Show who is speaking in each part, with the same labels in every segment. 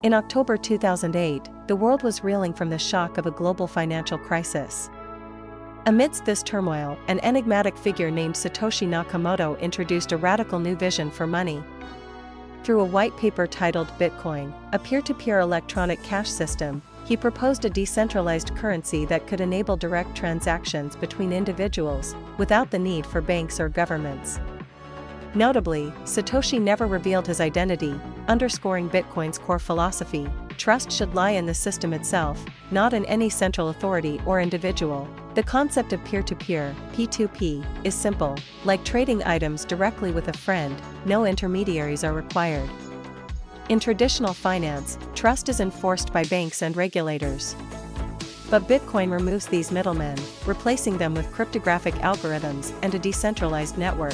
Speaker 1: In October 2008, the world was reeling from the shock of a global financial crisis. Amidst this turmoil, an enigmatic figure named Satoshi Nakamoto introduced a radical new vision for money. Through a white paper titled Bitcoin, a peer-to-peer electronic cash system, he proposed a decentralized currency that could enable direct transactions between individuals, without the need for banks or governments. Notably, Satoshi never revealed his identity, underscoring Bitcoin's core philosophy: trust should lie in the system itself, not in any central authority or individual. The concept of peer-to-peer, P2P, is simple. Like trading items directly with a friend, no intermediaries are required. In traditional finance, trust is enforced by banks and regulators. But Bitcoin removes these middlemen, replacing them with cryptographic algorithms and a decentralized network.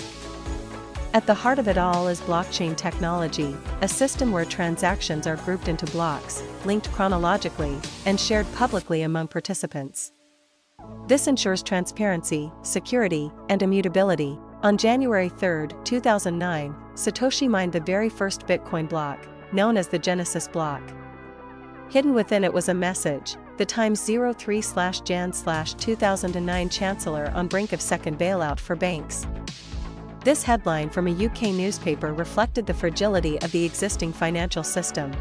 Speaker 1: At the heart of it all is blockchain technology, a system where transactions are grouped into blocks, linked chronologically, and shared publicly among participants. This ensures transparency, security, and immutability. On January 3, 2009, Satoshi mined the very first Bitcoin block, known as the Genesis block. Hidden within it was a message: the Times 03/Jan/2009 Chancellor on brink of second bailout for banks. This headline from a UK newspaper reflected the fragility of the existing financial system.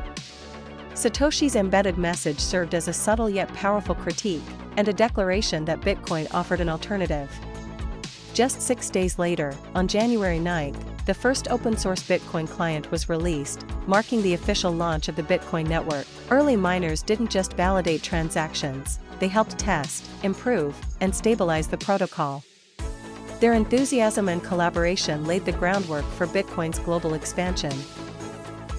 Speaker 1: Satoshi's embedded message served as a subtle yet powerful critique, and a declaration that Bitcoin offered an alternative. Just 6 days later, on January 9, the first open-source Bitcoin client was released, marking the official launch of the Bitcoin network. Early miners didn't just validate transactions, they helped test, improve, and stabilize the protocol. Their enthusiasm and collaboration laid the groundwork for Bitcoin's global expansion.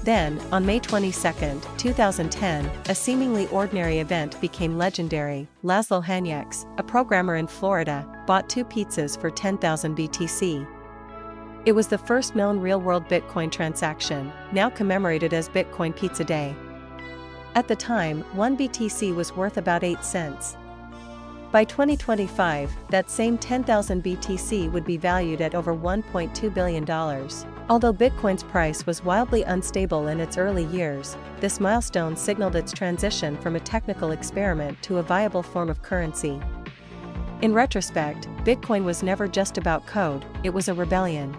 Speaker 1: Then, on May 22, 2010, a seemingly ordinary event became legendary. Laszlo Hanyecz, a programmer in Florida, bought 2 pizzas for 10,000 BTC. It was the first known real-world Bitcoin transaction, now commemorated as Bitcoin Pizza Day. At the time, 1 BTC was worth about 8 cents. By 2025, that same 10,000 BTC would be valued at over $1.2 billion. Although Bitcoin's price was wildly unstable in its early years, this milestone signaled its transition from a technical experiment to a viable form of currency. In retrospect, Bitcoin was never just about code, it was a rebellion.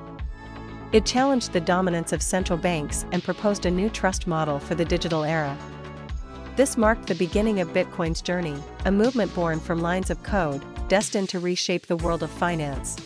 Speaker 1: It challenged the dominance of central banks and proposed a new trust model for the digital era. This marked the beginning of Bitcoin's journey, a movement born from lines of code, destined to reshape the world of finance.